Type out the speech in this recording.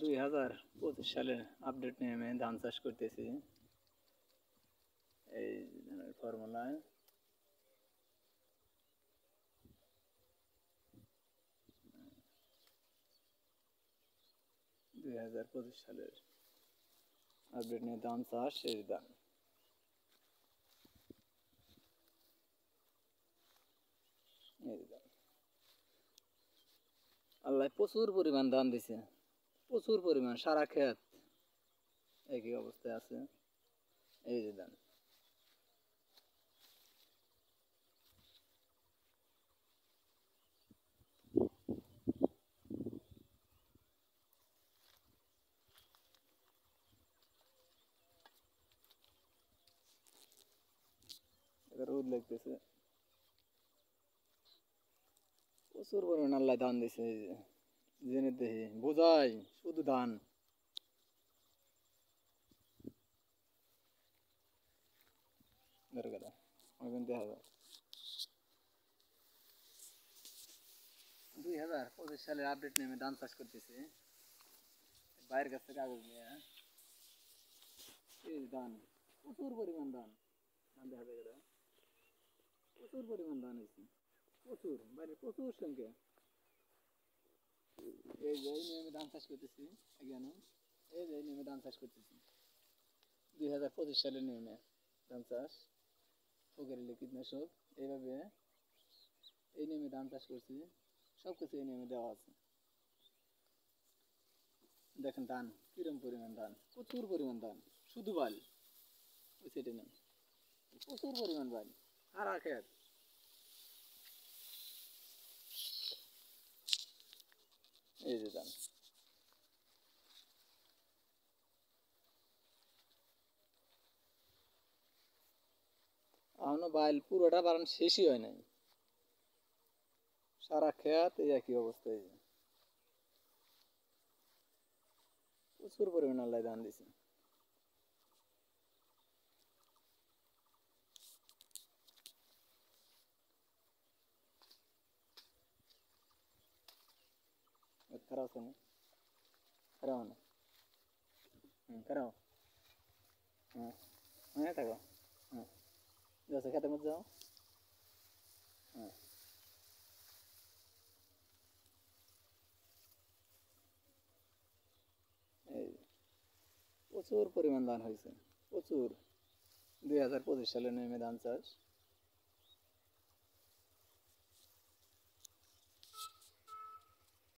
2025 সালের আপডেট নিয়ে আমি ধান চাষ করতেছি। এই ধানের ফর্মুলায় 2025 সালের আপডেট নিয়ে ধান চাষ শেষ ধান। আল্লাহ প্রচুর পরিমাণ ধান দিছে, প্রচুর পরিমাণ, সারা ক্ষেত একই অবস্থায় আছে। এই যে ধান, রোদ লাগতেছে, প্রচুর পরিমাণ আল্লাহ ধান দিছে। এই যে জেনে দেখি বোঝাই শুধু ধান। দেখা যায় 2025 সালের আপডেট নিয়ে আমি ধান চাষ করতেছি। বাইরের কাছ থেকে কাগজ নিয়ে এই ধান, প্রচুর পরিমাণ ধান, ধান দেখা যায়, প্রচুর পরিমাণ ধান হয়েছে, প্রচুর, বাইরে প্রচুর সংখ্যা। এই যে এই নিয়ে আমি ধান চাষ করতেছি এখানে, এই যে এই নিয়মে ধান চাষ করতেছি 2025 সালের নিয়মে ধান চাষ, পোকারিলে কীটনাশক, এইভাবে এই নিয়মে ধান চাষ করছি। সব কিছু এই নিয়মে দেওয়া আছে। দেখেন ধান কিরম পরিমাণ ধান, প্রচুর পরিমাণ ধান, শুধু বাল ওই সেটে নেই, প্রচুর পরিমাণ বাল, সারা খেত। এই যে ধান, এখনো বাইল পুরোটা বারান শেষই হয় নাই, সারা খেত এই একই অবস্থায়। প্রচুর পরিমাণ আল্লাহ ধান দিছে। খারাপ আছে না, খারাপ না, খারাপ, হ্যাঁ হ্যাঁ থাকো, হ্যাঁ যাচ্ছে খেতের মধ্যে যাও, হ্যাঁ এই প্রচুর পরিমাণ ধান হয়েছে, প্রচুর। 2025 সালে নেমে ধান চাষ।